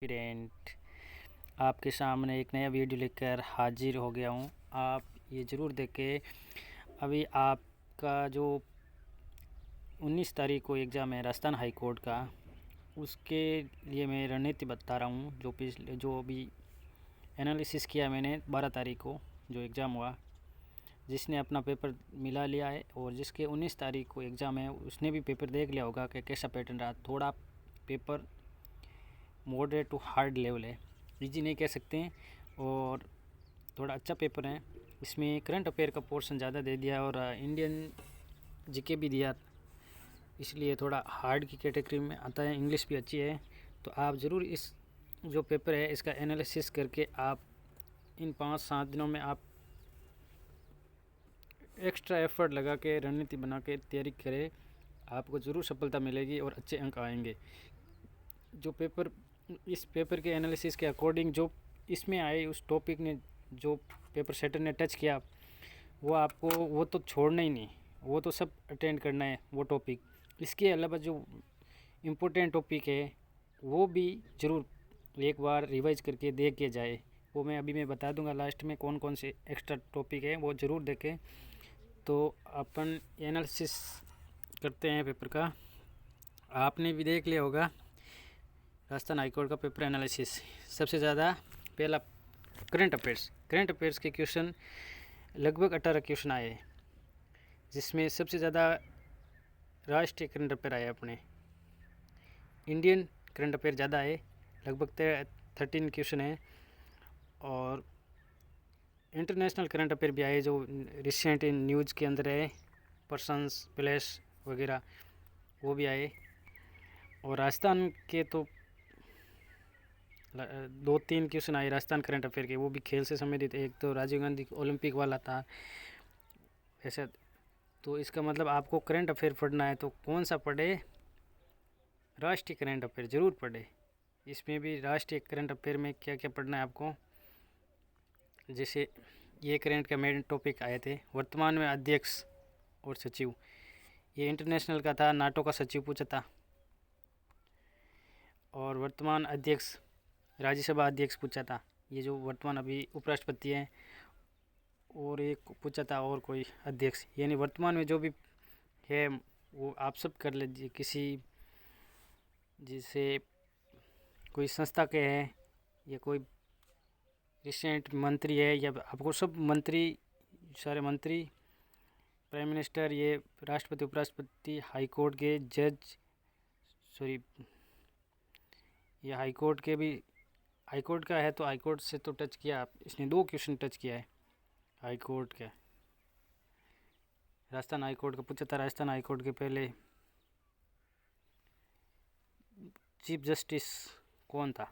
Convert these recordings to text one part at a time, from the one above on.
Friend, आपके सामने एक नया वीडियो लेकर हाजिर हो गया हूँ। आप ये ज़रूर देखें। अभी आपका जो 19 तारीख को एग्ज़ाम है राजस्थान हाई कोर्ट का, उसके लिए मैं रणनीति बता रहा हूँ। जो अभी एनालिसिस किया मैंने 12 तारीख को जो एग्ज़ाम हुआ, जिसने अपना पेपर मिला लिया है और जिसके 19 तारीख को एग्ज़ाम है उसने भी पेपर देख लिया होगा कि कैसा पैटर्न रहा। थोड़ा paper moderate to hard level है, इजी नहीं कह सकते हैं, और थोड़ा अच्छा पेपर है। इसमें करंट अफेयर का पोर्शन ज़्यादा दे दिया और इंडियन जीके भी दिया, इसलिए थोड़ा हार्ड की कैटेगरी में आता है। इंग्लिश भी अच्छी है, तो आप ज़रूर इस जो पेपर है इसका एनालिसिस करके आप इन 5-7 दिनों में आप एक्स्ट्रा एफर्ट लगा के रणनीति बना के तैयारी करें। आपको ज़रूर सफलता मिलेगी और अच्छे अंक आएंगे। जो पेपर इस पेपर के एनालिसिस के अकॉर्डिंग जो इसमें आए, उस टॉपिक ने जो पेपर सेटर ने टच किया वो तो छोड़ना ही नहीं, वो तो सब अटेंड करना है वो टॉपिक। इसके अलावा जो इम्पोर्टेंट टॉपिक है वो भी ज़रूर एक बार रिवाइज करके देख के जाए। वो मैं बता दूंगा लास्ट में कौन कौन से एक्स्ट्रा टॉपिक है, वो ज़रूर देखें। तो अपन एनालिसिस करते हैं पेपर का। आपने भी देख लिया होगा राजस्थान हाईकोर्ट का पेपर एनालिसिस। सबसे ज़्यादा पहला करंट अफेयर्स के क्वेश्चन लगभग 18 क्वेश्चन आए, जिसमें सबसे ज़्यादा राष्ट्रीय करंट अफेयर आए, अपने इंडियन करंट अफेयर ज़्यादा आए, लगभग 13 क्वेश्चन है। और इंटरनेशनल करंट अफेयर भी आए जो रिसेंट इन न्यूज़ के अंदर है, पर्सन्स प्लेस वगैरह, वो भी आए। और राजस्थान के तो 2-3 क्वेश्चन आए राजस्थान करंट अफेयर के, वो भी खेल से संबंधित। एक तो राजीव गांधी ओलंपिक वाला था ऐसा। तो इसका मतलब आपको करंट अफेयर पढ़ना है तो कौन सा पढ़े? राष्ट्रीय करंट अफेयर ज़रूर पढ़े। इसमें भी राष्ट्रीय करंट अफेयर में क्या क्या पढ़ना है आपको, जैसे ये करंट का मेन टॉपिक आए थे, वर्तमान में अध्यक्ष और सचिव। ये इंटरनेशनल का था, नाटो का सचिव पूछा था। और वर्तमान अध्यक्ष राज्यसभा अध्यक्ष पूछा था, ये जो वर्तमान अभी उपराष्ट्रपति हैं। और एक पूछा था और कोई अध्यक्ष, यानी वर्तमान में जो भी है वो आप सब कर लीजिए। किसी जैसे कोई संस्था के हैं या कोई रिसेंट मंत्री है, या आपको सब मंत्री, सारे मंत्री, प्राइम मिनिस्टर, ये राष्ट्रपति उपराष्ट्रपति, हाई कोर्ट के जज, ये हाई कोर्ट के भी, हाई कोर्ट का है तो हाई कोर्ट से तो टच किया आप। इसने 2 क्वेश्चन टच किया है हाई कोर्ट के। राजस्थान हाई कोर्ट का पूछा था, राजस्थान हाई कोर्ट के पहले चीफ जस्टिस कौन था,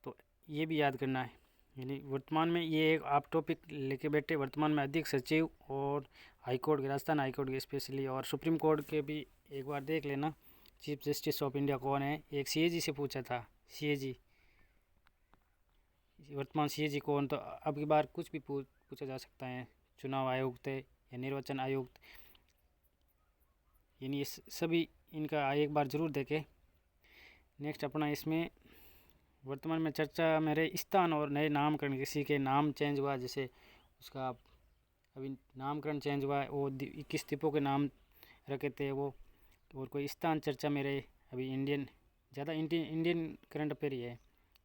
तो ये भी याद करना है। यानी वर्तमान में ये एक आप टॉपिक लेके बैठे, वर्तमान में अध्यक्ष सचिव और हाई कोर्ट के, राजस्थान हाई कोर्ट के स्पेशली, और सुप्रीम कोर्ट के भी एक बार देख लेना चीफ जस्टिस ऑफ इंडिया कौन है। एक सीएजी से पूछा था, सीएजी वर्तमान सीएजी कौन, तो अब की बार कुछ भी पूछा जा सकता है, चुनाव आयुक्त है या निर्वाचन आयुक्त, यानी ये सभी इनका एक बार ज़रूर देखें। नेक्स्ट अपना इसमें वर्तमान में चर्चा में रहे स्थान और नए नामकरण। किसी के नाम चेंज हुआ, जैसे उसका अभी नामकरण चेंज हुआ है, वो 21 द्वीपों के नाम रखे थे वो, और कोई स्थान चर्चा में रहे। अभी ज़्यादा इंडियन करंट अफेयर ही है,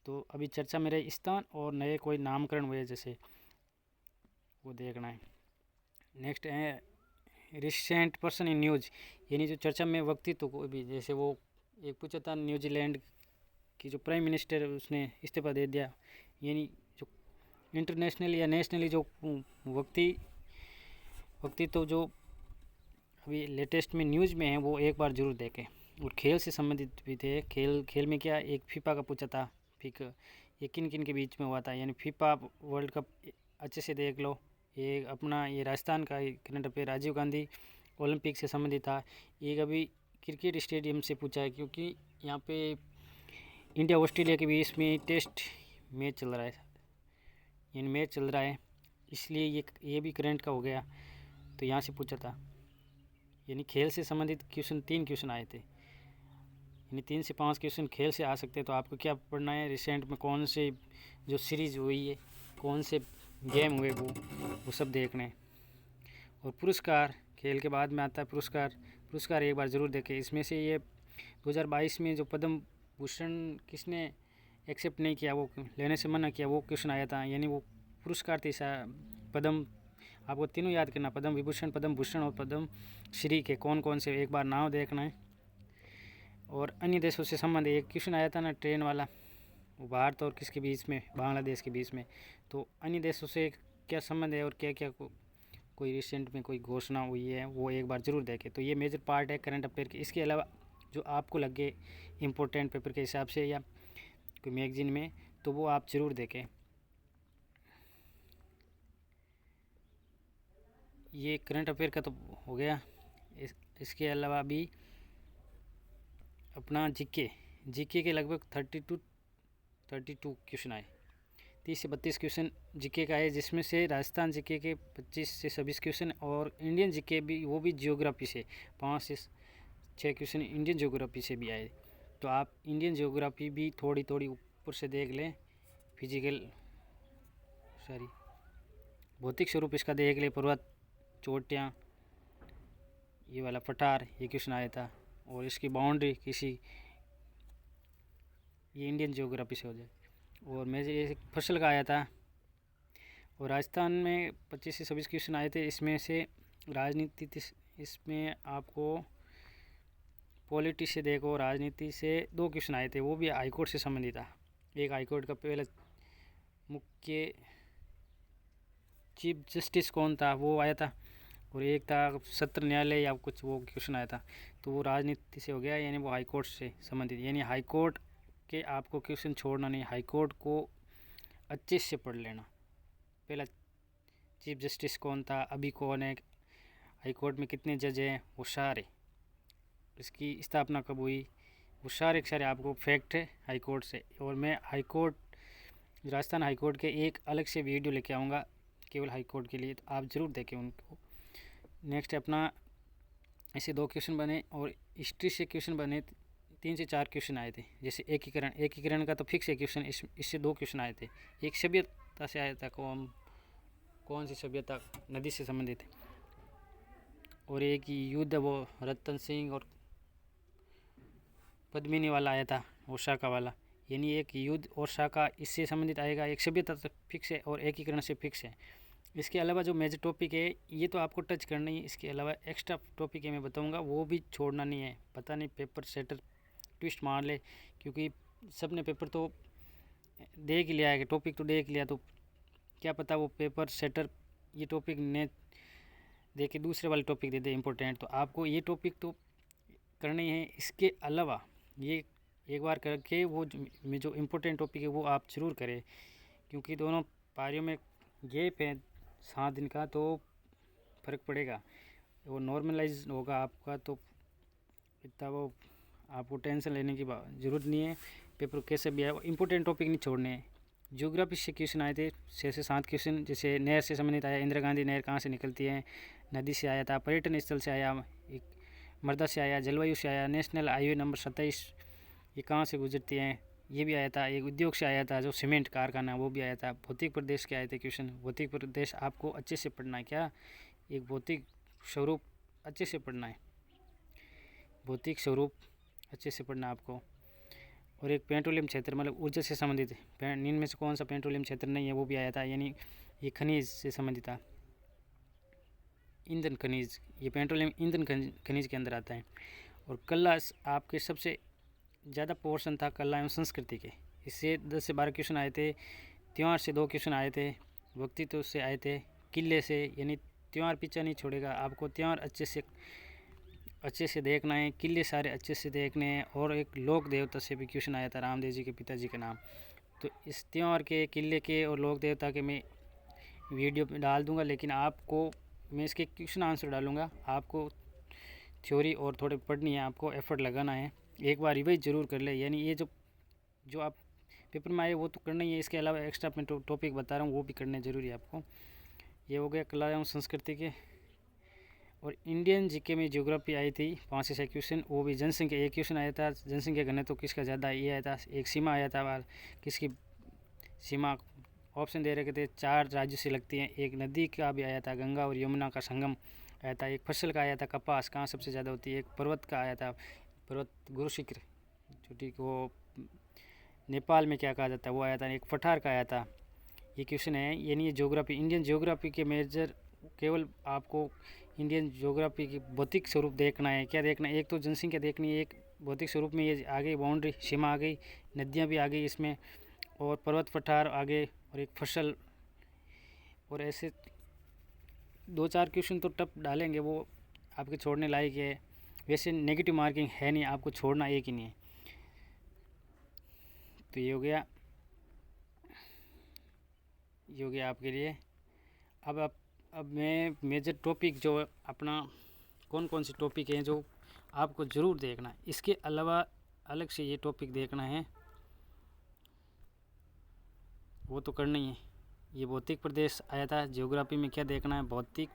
तो अभी चर्चा में रहे स्थान और नए कोई नामकरण हुए जैसे, वो देखना है। नेक्स्ट है रिसेंट पर्सन इन न्यूज़, यानी जो चर्चा में व्यक्तित्व को भी, जैसे वो एक पूछा था न्यूजीलैंड की जो प्राइम मिनिस्टर है उसने इस्तीफा दे दिया। यानी जो इंटरनेशनली या नेशनली जो व्यक्तित्व जो अभी लेटेस्ट में न्यूज़ में है वो एक बार ज़रूर देखें। और खेल से संबंधित भी थे। खेल में क्या, एक फीफा का पूछा था, ये किन किन के बीच में हुआ था, यानी फीफा वर्ल्ड कप अच्छे से देख लो। ये अपना ये राजस्थान का current affair Rajiv Gandhi Olympic से संबंधित था। एक अभी क्रिकेट स्टेडियम से पूछा है, क्योंकि यहाँ पे इंडिया ऑस्ट्रेलिया के बीच में टेस्ट मैच चल रहा है, यानी मैच चल रहा है, इसलिए ये भी करंट का हो गया, तो यहाँ से पूछा था। यानी खेल से संबंधित क्वेश्चन 3 क्वेश्चन आए थे। यानी 3 से 5 क्वेश्चन खेल से आ सकते हैं। तो आपको क्या पढ़ना है, रिसेंट में कौन से जो सीरीज़ हुई है, कौन से गेम हुए, वो सब देखना है। और पुरस्कार, खेल के बाद में आता है पुरस्कार एक बार ज़रूर देखें। इसमें से ये 2022 में जो पद्म भूषण किसने एक्सेप्ट नहीं किया, वो लेने से मना किया, वो क्वेश्चन आया था। यानी वो पुरस्कार थे पद्म, आपको तीनों याद करना, पद्म विभूषण, पद्म भूषण और पद्म श्री के कौन कौन से, एक बार नाम देखना है। और अन्य देशों से संबंध, एक क्वेश्चन आया था ना ट्रेन वाला, वो भारत और किसके बीच में, बांग्लादेश के बीच में। तो अन्य देशों से क्या संबंध है और क्या क्या कोई रिसेंट में कोई घोषणा हुई है, वो एक बार ज़रूर देखें। तो ये मेजर पार्ट है करंट अफेयर की। इसके अलावा जो आपको लगे इम्पोर्टेंट पेपर के हिसाब से या कोई मैगजीन में, तो वो आप ज़रूर देखें। ये करंट अफेयर का तो हो गया। इसके अलावा भी अपना जीके के लगभग 32 क्वेश्चन आए, 30 से 32 क्वेश्चन जीके का है, जिसमें से राजस्थान जीके के 25 से 26 क्वेश्चन और इंडियन जीके भी, वो भी जियोग्राफी से 5 से 6 क्वेश्चन इंडियन जियोग्राफी से भी आए। तो आप इंडियन जियोग्राफी भी थोड़ी थोड़ी ऊपर से देख लें। भौतिक स्वरूप इसका देख लें, पर्वत, चोटियाँ, ये वाला पठार, ये क्वेश्चन आया था। और इसकी बाउंड्री किसी, ये इंडियन जियोग्राफी से हो जाए। और मेजर ये फसल का आया था। और राजस्थान में 25 से 26 क्वेश्चन आए थे। इसमें से राजनीति, इसमें आपको पॉलिटी से देखो, राजनीति से 2 क्वेश्चन आए थे, वो भी हाईकोर्ट से संबंधित था। एक हाईकोर्ट का पहला मुख्य चीफ जस्टिस कौन था, वो आया था। और एक था सत्र न्यायालय या कुछ, वो क्वेश्चन आया था। तो वो राजनीति से हो गया, यानी वो हाईकोर्ट से संबंधित। यानी हाईकोर्ट के आपको क्वेश्चन छोड़ना नहीं, हाईकोर्ट को अच्छे से पढ़ लेना। पहला चीफ जस्टिस कौन था, अभी कौन है, हाईकोर्ट में कितने जज हैं, वो सारे, इसकी स्थापना कब हुई, वो सारे आपको फैक्ट है हाईकोर्ट से। और मैं राजस्थान हाईकोर्ट के एक अलग से वीडियो लेके आऊँगा केवल हाईकोर्ट के लिए, तो आप ज़रूर देखें उनको। नेक्स्ट अपना ऐसे 2 क्वेश्चन बने। और हिस्ट्री से क्वेश्चन बने 3 से 4 क्वेश्चन आए थे। जैसे एकीकरण का तो फिक्स है क्वेश्चन, इससे 2 क्वेश्चन आए थे। एक सभ्यता से आया था, कौन सी सभ्यता, नदी से संबंधित है। और एक युद्ध, वो रतन सिंह और पद्मिनी वाला आया था, ओसाका वाला। यानी एक युद्ध और शाखा इससे संबंधित आएगा, एक सभ्यता तक फिक्स है और एकीकरण से फिक्स है। इसके अलावा जो मेजर टॉपिक है, ये तो आपको टच करना ही है। इसके अलावा एक्स्ट्रा टॉपिक है, मैं बताऊंगा, वो भी छोड़ना नहीं है। पता नहीं पेपर सेटर ट्विस्ट मार ले, क्योंकि सब ने पेपर तो देख लिया है, टॉपिक तो देख लिया, तो क्या पता वो पेपर सेटर ये टॉपिक ने दे के दूसरे वाले टॉपिक दे दे इम्पोर्टेंट। तो आपको ये टॉपिक तो करनी है। इसके अलावा ये एक बार करके वो जो इम्पोर्टेंट टॉपिक है वो आप ज़रूर करें, क्योंकि दोनों पारियों में गैप है 7 दिन का, तो फ़र्क पड़ेगा। वो नॉर्मलाइज होगा आपका, तो इतना वो आपको टेंशन लेने की ज़रूरत नहीं है। पेपर कैसे भी आए, इम्पोर्टेंट टॉपिक नहीं छोड़ने हैं। ज्योग्राफी से क्वेश्चन आए थे 6 से 7 क्वेश्चन। जैसे नहर से संबंधित आया, इंदिरा गांधी नहर कहाँ से निकलती है, नदी से आया था। पर्यटन स्थल से आया, एक मृदा से आया, जलवायु से आया, नेशनल हाईवे नंबर 27 ये कहाँ से गुजरती हैं, ये भी आया था। एक उद्योग से आया था, जो सीमेंट कारखाना, वो भी आया था। भौतिक प्रदेश के आए थे क्वेश्चन। भौतिक प्रदेश आपको अच्छे से पढ़ना है। क्या, एक भौतिक स्वरूप अच्छे से पढ़ना है, भौतिक स्वरूप अच्छे से पढ़ना आपको। और एक पेट्रोलियम क्षेत्र, मतलब ऊर्जा से संबंधित है, नींद में से कौन सा पेट्रोलियम क्षेत्र नहीं है, वो भी आया था। यानी ये खनिज से संबंधित था, ईंधन खनिज, ये पेट्रोलियम ईंधन खनिज के अंदर आता है। और कला आपके सबसे ज़्यादा पोर्शन था कला एवं संस्कृति के, इससे 10 से 12 क्वेश्चन आए थे। त्यौहार से 2 क्वेश्चन आए थे, व्यक्तित्व से आए थे, किले से, यानी त्यौहार पीछा नहीं छोड़ेगा आपको, त्यौहार अच्छे से देखना है, किले सारे अच्छे से देखने हैं। और एक लोक देवता से भी क्वेश्चन आया था, रामदेव जी के पिताजी का नाम। तो इस त्यौहार के, किले के और लोक देवता के मैं वीडियो डाल दूंगा, लेकिन आपको मैं इसके क्वेश्चन आंसर डालूंगा। आपको थ्योरी और थोड़े पढ़नी है, आपको एफर्ट लगाना है, एक बार रिवाइज ज़रूर कर ले। यानी ये जो आप पेपर में आए वो तो करना ही है। इसके अलावा एक्स्ट्रा मैं टॉपिक बता रहा हूँ, वो भी करने ज़रूरी है आपको। ये हो गया कला एवं संस्कृति के। और इंडियन जीके में ज्योग्राफी आई थी 5 से 6 क्वेश्चन, वो भी जनसंख्या एक क्वेश्चन आया था, जनसंख्या घनत्व किसका ज़्यादा ये आया था। एक सीमा आया था, किसकी सीमा ऑप्शन दे रखे थे, 4 राज्यों से लगती हैं। एक नदी का भी आया था, गंगा और यमुना का संगम आया था। एक फसल का आया था, कपास कहाँ सबसे ज़्यादा होती है। एक पर्वत का आया था, पर्वत गुरु शिखर जो ठीक वो नेपाल में क्या कहा जाता है वो आया था। एक पठार का आया था। ये क्वेश्चन है, ये नहीं है ज्योग्राफी। इंडियन ज्योग्राफी के मेजर केवल आपको इंडियन ज्योग्राफी की भौतिक स्वरूप देखना है। क्या देखना है, एक तो जनसंख्या देखनी है, एक भौतिक स्वरूप में ये आगे बाउंड्री सीमा आ गई, नदियाँ भी आ गई इसमें, और पर्वत पठार आगे, और एक फसल, और ऐसे 2-4 क्वेश्चन तो टफ डालेंगे, वो आपके छोड़ने लायक है। वैसे नेगेटिव मार्किंग है नहीं, आपको छोड़ना एक ही नहीं है। तो ये हो गया आपके लिए। अब मैं मेजर टॉपिक जो अपना कौन कौन से टॉपिक हैं जो आपको ज़रूर देखना है, इसके अलावा अलग से ये टॉपिक देखना है वो तो करना ही है। ये भौतिक प्रदेश आया था ज्योग्राफी में, क्या देखना है, भौतिक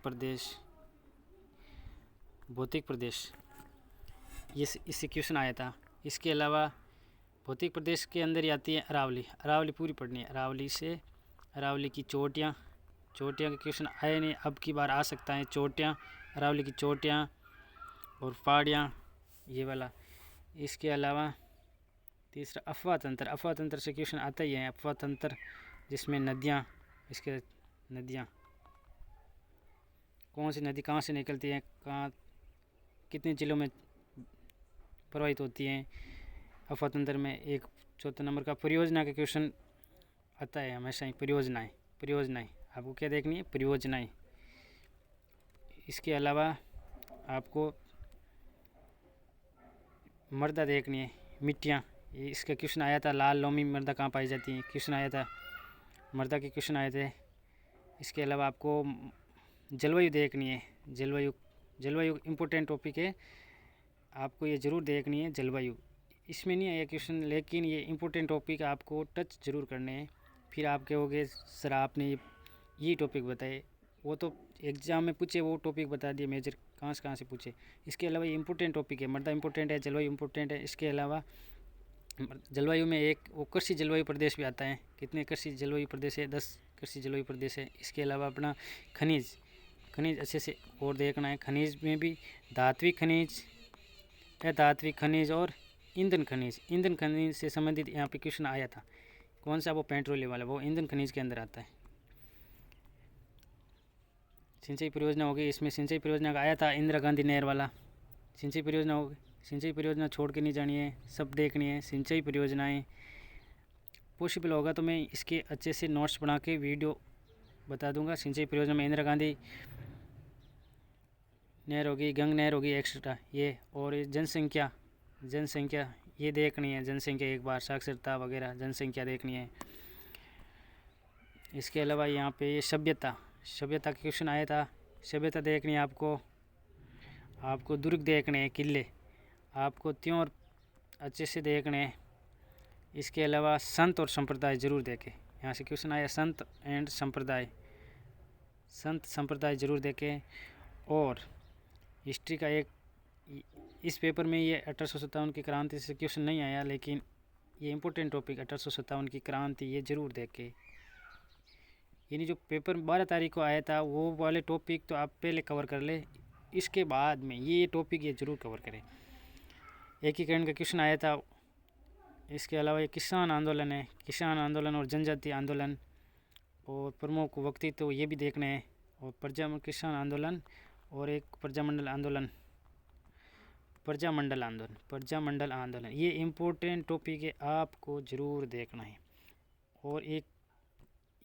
प्रदेश ये इससे क्वेश्चन आया था। इसके अलावा भौतिक प्रदेश के अंदर ही आती है अरावली पूरी पढ़नी है। अरावली की चोटियाँ के क्वेश्चन आए नहीं, अब की बार आ सकता है। चोटियाँ, अरावली की चोटियाँ और पहाड़ियाँ, ये वाला। इसके अलावा तीसरा अफवाह तंत्र से क्वेश्चन आता ही है। अफवाह तंत्र जिसमें नदियाँ, इसके नदियाँ कौन सी नदी कहाँ से निकलती है, कहाँ कितने जिलों में प्रवाहित होती हैं अफवाह तंत्र में। एक 4 नंबर का परियोजना का क्वेश्चन आता है हमेशा ही। परियोजनाएँ आपको क्या देखनी है, परियोजनाएँ। इसके अलावा आपको मृदा देखनी है, मिट्टियाँ। इसका क्वेश्चन आया था, लाल लोमी मृदा कहाँ पाई जाती है, क्वेश्चन आया था, मृदा के क्वेश्चन आए थे। इसके अलावा आपको जलवायु देखनी है। जलवायु इम्पोर्टेंट टॉपिक है, आपको ये ज़रूर देखनी है जलवायु। इसमें नहीं आया क्वेश्चन, लेकिन ये इम्पोर्टेंट टॉपिक आपको टच ज़रूर करने हैं। फिर आप कहोगे सर आपने ये टॉपिक बताए, वो तो एग्ज़ाम में पूछे, वो टॉपिक बता दिए मेजर, कहाँ से पूछे। इसके अलावा ये इम्पोर्टेंट टॉपिक है, मृदा इम्पोर्टेंट है, जलवायु इम्पोर्टेंट है। इसके अलावा जलवायु में एक वो कृषि जलवायु प्रदेश भी आता है। कितने कृषि जलवायु प्रदेश है, 10 कृषि जलवायु प्रदेश है। इसके अलावा अपना खनिज अच्छे से और देखना है। खनिज में भी धात्विक खनिज, अधात्विक खनिज और ईंधन खनिज से संबंधित यहाँ पे क्वेश्चन आया था। कौन सा, वो पेट्रोलियम वाला, वो ईंधन खनिज के अंदर आता है। सिंचाई परियोजना होगी, इसमें सिंचाई परियोजना का आया था, इंदिरा गांधी नहर वाला सिंचाई परियोजना होगी। सिंचाई परियोजना छोड़ के नहीं जानी है, सब देखनी है सिंचाई परियोजनाएं। पॉसिबल होगा तो मैं इसके अच्छे से नोट्स बना के वीडियो बता दूंगा। सिंचाई परियोजना में इंदिरा गांधी नहर होगी, गंग नहर होगी एक्स्ट्रा ये, और जनसंख्या ये देखनी है। जनसंख्या एक बार, साक्षरता वगैरह, जनसंख्या देखनी है। इसके अलावा यहाँ पे ये सभ्यता का क्वेश्चन आया था। सभ्यता देखनी है आपको दुर्ग देखने हैं, किले आपको त्यों अच्छे से देखने हैं। इसके अलावा संत और संप्रदाय ज़रूर देखें, यहाँ से क्वेश्चन आया, संत संप्रदाय ज़रूर देखें। और हिस्ट्री का एक, इस पेपर में ये 1857 की क्रांति से क्वेश्चन नहीं आया, लेकिन ये इम्पोर्टेंट टॉपिक 1857 की क्रांति ये ज़रूर देखें। यानी जो पेपर 12 तारीख को आया था वो वाले टॉपिक तो आप पहले कवर कर ले, इसके बाद में ये टॉपिक ये ज़रूर कवर करें। एकीकरण का क्वेश्चन आया था। इसके अलावा ये किसान आंदोलन है, किसान आंदोलन और जनजातीय आंदोलन, और प्रमुख व्यक्तित्व तो ये भी देखने हैं। और किसान आंदोलन और एक प्रजामंडल आंदोलन ये इम्पोर्टेंट टॉपिक है, आपको ज़रूर देखना है। और एक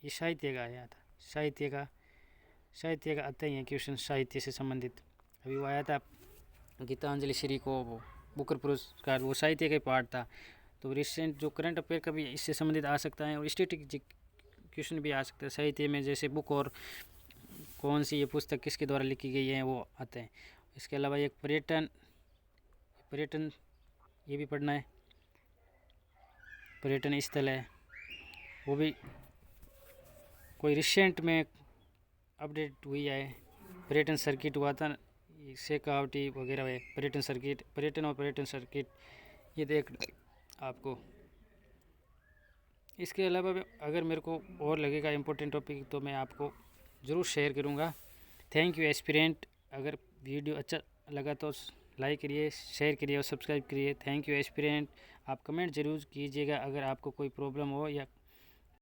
ये साहित्य का आया था, साहित्य का आता ही है क्वेश्चन, साहित्य से संबंधित। अभी वो आया था गीतांजलि श्री को वो बुकर पुरस्कार, वो साहित्य का पार्ट था। तो रिसेंट जो करंट अफेयर का भी इससे संबंधित आ सकता है, और स्टैटिक क्वेश्चन भी आ सकता है साहित्य में, जैसे बुक और कौन सी ये पुस्तक किसके द्वारा लिखी गई है वो आते हैं। इसके अलावा एक पर्यटन ये भी पढ़ना है, पर्यटन स्थल है, वो भी कोई रिसेंट में अपडेट हुई है। पर्यटन सर्किट हुआ था, शेकावटी वगैरह है, पर्यटन सर्किट, पर्यटन और पर्यटन सर्किट ये देख आपको। इसके अलावा अगर मेरे को और लगेगा इम्पोर्टेंट टॉपिक तो मैं आपको ज़रूर शेयर करूँगा। Thank you aspirant. अगर वीडियो अच्छा लगा तो लाइक करिए, शेयर करिए और सब्सक्राइब करिए। Thank you aspirant. आप कमेंट ज़रूर कीजिएगा अगर आपको कोई प्रॉब्लम हो या